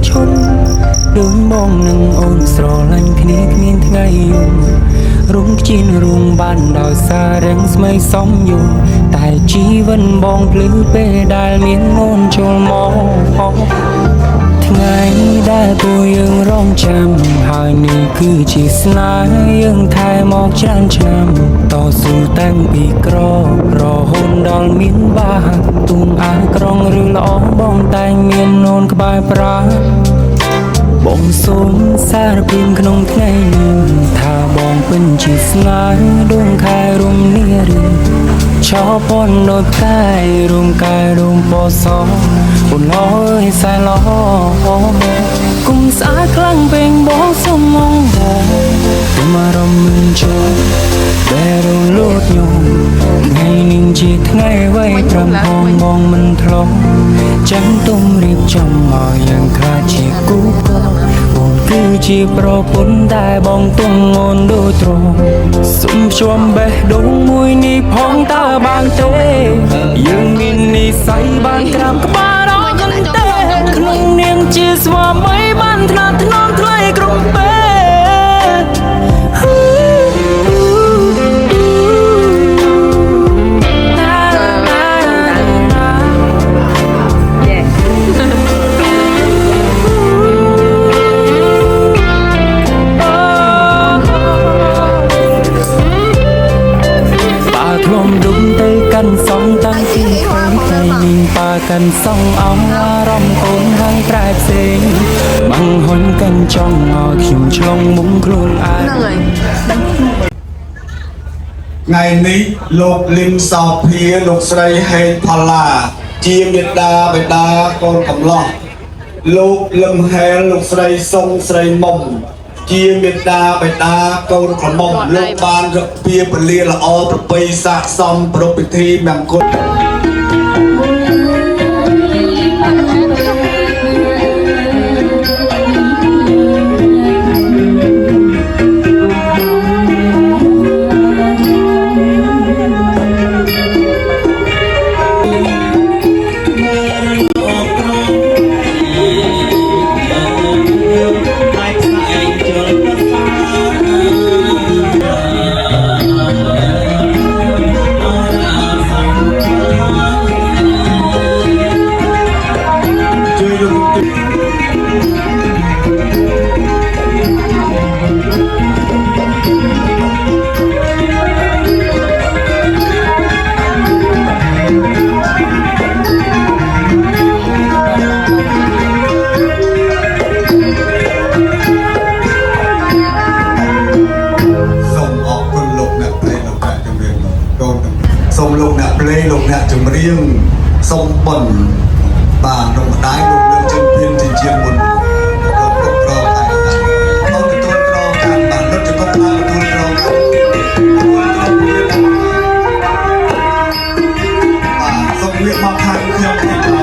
ឈុំដូចបងនឹងអូនស្រឡាញ់គ្នាគ្មានថ្ងៃយំរុំខ្ជិនរុំបានដោយសាររាំងស្មីសំយំតែជីវិតបងភ្លឺពេលដែលមានអូនចូលមកថ្ងៃដែលពួកយើងរងចាំហើយនេះគឺជាស្នេហ៍យើងថែមកច្រើនឆ្នាំតស៊ូតាំងពីក្ររហូតដល់មានបាក់ទុំអាក្រងឬល្អបងតែងមានអូនក្បែរប្រាបងសូមសារព្រៀងក្នុងថ្ងៃនេះថាបងពេញជាស្នេហ៍ដួងខែរំនារីชอบปนโดดกายรุมกายรุมปอสอบุญลอยสายล้อกุมสาคลั่งเป็นบ่สมองบ่มารมมือโจแต่รุมลูดยงไงนิ่งจีไงไว้ตรำพองมองมันทลงจังตุ้มรีบจำมายังคาจีกูก็បងគឺជាប្រពន្ធតែបងទុំអូនដូចត្រង់សុំជួមបេះដូងមួយនេះផងតើបានទេយើងមាននិស្ស័យបានក្រាបក្បាលអត់ទេក្នុងនាងជាស្វាមីបានថ្នាក់ថ្នមថ្លៃក្រុងពេกันสองเอาอารมณ์คนทางแปรเสียงบังหนกันจ้องงอขิมชลงมุ้งครูอายไงนี้โลกลิมสอบเพียโลกใส่ให้พลาเจียมเด็ดดาไปดาก้นกำลังโลกลิมแหงโลกใส่ทรงใส่มมเจียมเด็ดดาไปดาก้นกำลังโลกบานกับเพียเป็นเรียละอประไปสะสมประพิธีแบ่งคนจมเรียงสมบัติบางลงได้ลงเรื่องจนเพียงที่เชียงบนลงรอไอ้เขาจะตัวรอการบางรถจะต้องมาตัวรอกันสมเรียกมาพันเครื่องให้เรา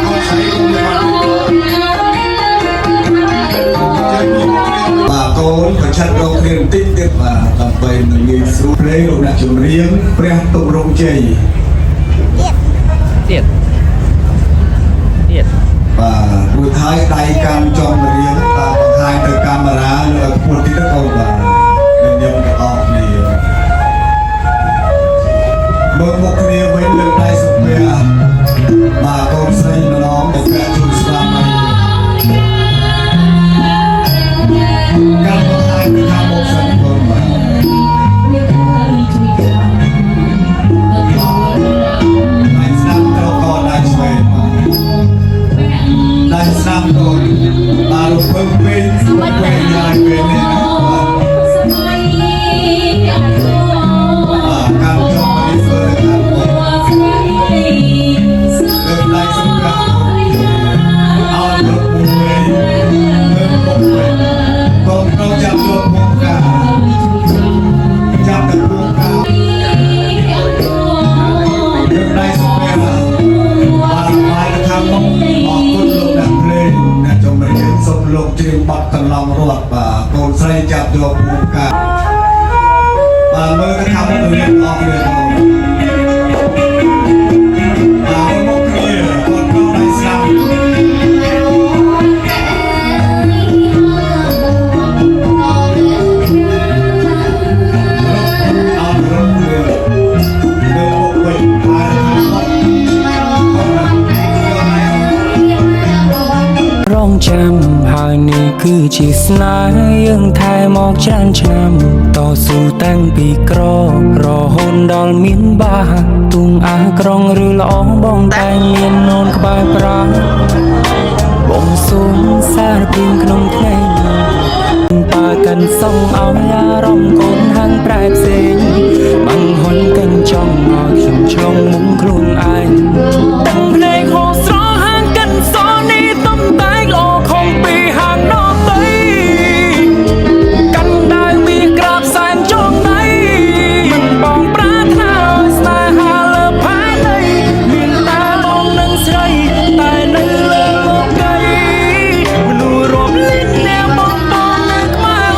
เขาใช้ลงมาบางโกนกับชัดเราเรียนติ๊กเด็ดมาทำไปหนึ่งเงินสูเพลงลงจมเรียงเปรี้ยตุกรงใจvà buổi thái đại cam cho mà riêng và hai từ camera là một tí đất câu và nên nhầm cái ọp này bởi một cái này với lần này sụp về mà con xây mà nó một cái chủ slam này cam có hai từ cam một sân con mà anh slam cho con anh xuê đại sam rồi baru pemimpin pemimpin ini akan coba diserahkan dengan segala alat mulai kontrol jam 2 jam 2 dengan segala para kamuจงเรียนสมลงเจียงบัดตลอดรอดป่าโกนใส่จับโยมภูมิกาป่าเมื่อก็ทำให้เรียนออกเรียนออกป่าคนมกเรียนคนเข้าในสนาม ចាំហើយនេះគឺជាស្នេហ៍យើងថែមកច្រើនឆ្នាំតស៊ូតាំងពីក្ររហូតដល់មានបាទុំអាក្រុងឬល្អបងតែមានននក្បែរប្រាបងសូមសារពីក្នុងថ្ងៃប៉ាកាន់សងឲ្យអារម្មណ៍កូនហាងប្រែផ្សេងបង្ហុនកញ្ចង់ឲ្យខ្ញុំឆ្លងមុំខ្លួនឯងទាំងភ្នែកហូរស្រហាងកាន់សនេះតំតែងល្អខំពីហាងណោទៅកាន់ដៅមាសក្រាបសែនចងដៃមិនបងប្រាថ្នាឲ្យស្នេហាលើផែនដីមានតែបងនឹងស្រីតែនៅលើលោកដីមនុស្សរាប់លានអ្នកបងនៅក្បែរ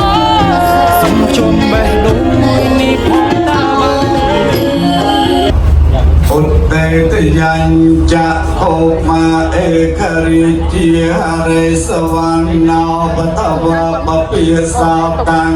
សុំជុំបេះដូងមួយនេះផងតាឧត្តេតយាញចាហោមាเอกរិជារេសវណ្ណោបតវបពិសោតាំង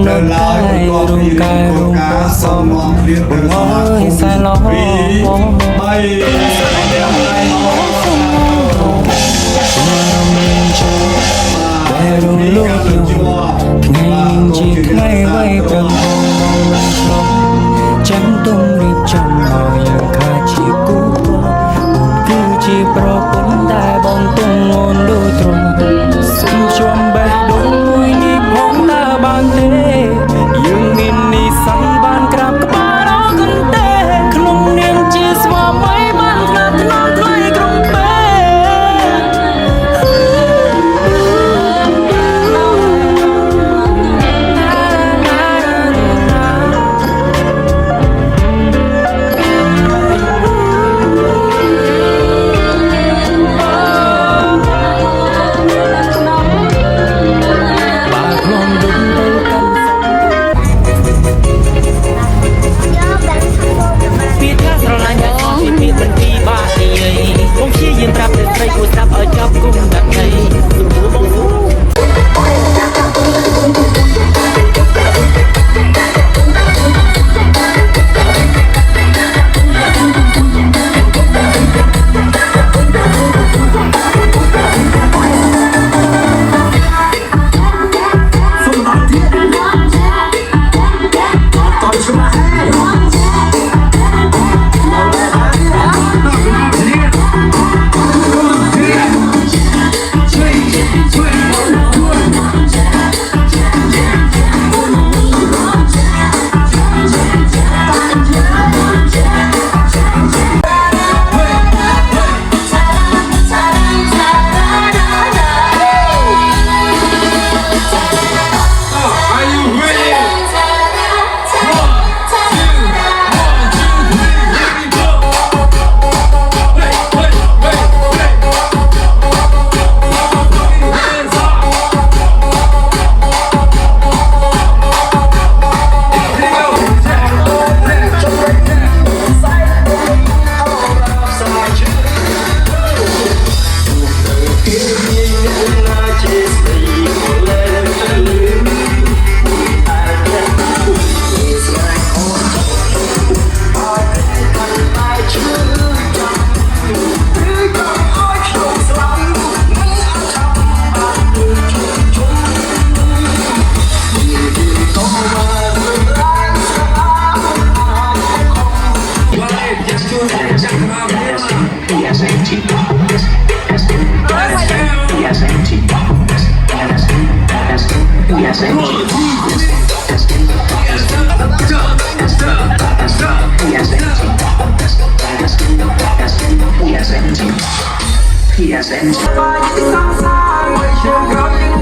នៅឡើយរួមកាយរួមការសមគ្រាទៅអើយសែឡោ3តែរំលងថ្ងៃជាថ្ងៃໄວប្រងបងនឹងឆ្លងចាំទុំរៀបចំឲ្យយើងខាជាគូព្រមគឺជាប្រពន្ធតែបងទុំអូនដូចត្រង់សុំជុំបេះដូងមួយនេះផងតើបានទេយើងមាននិស័យបានក្រាបក្បាលអរគុណទេក្នុងនាមជាស្វាមីបានថ្នាក់ថ្នមថ្លៃក្រុងពេ Hãy subscribe cho kênh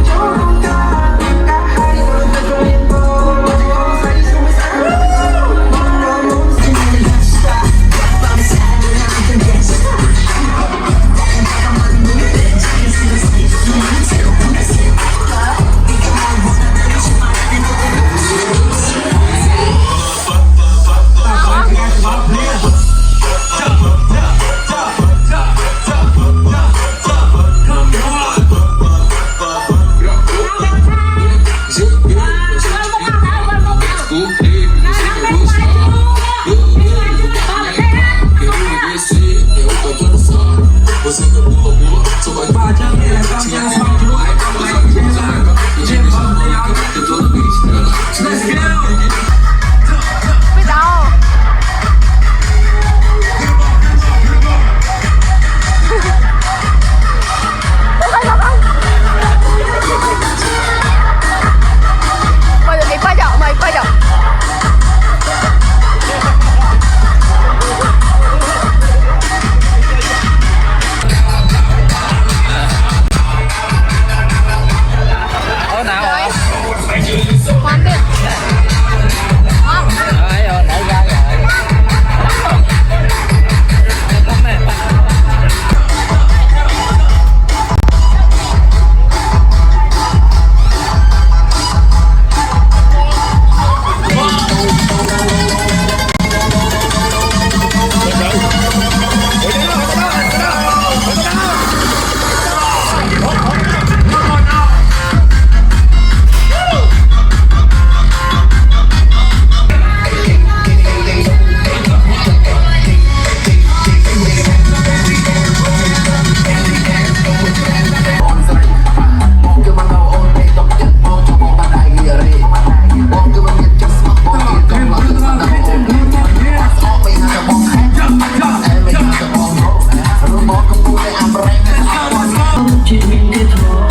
Ghiền Mì Gõ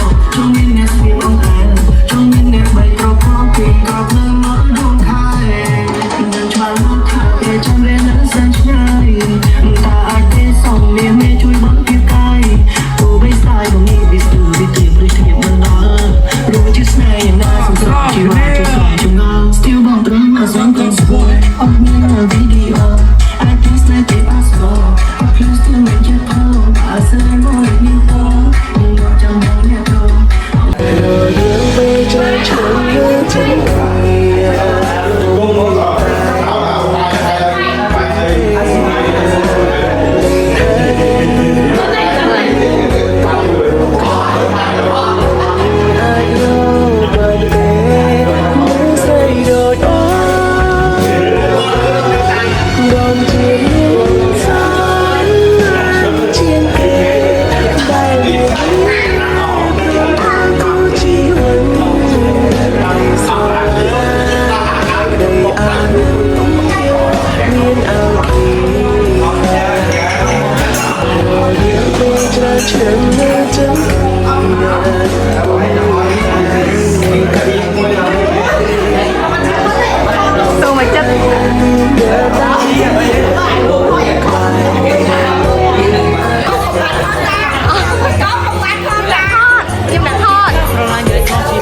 để không bỏ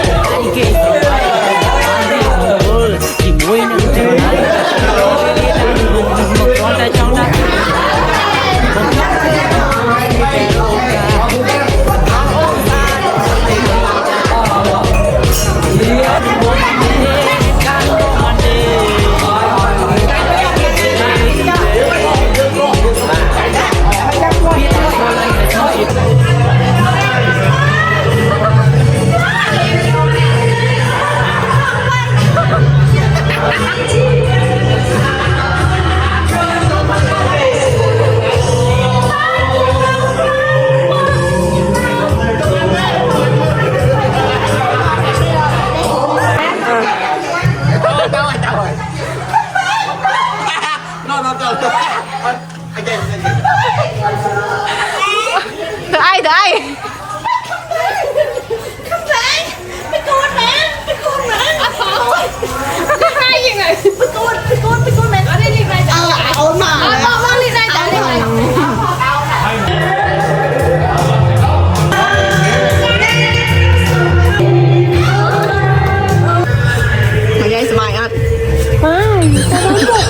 lỡ តែមក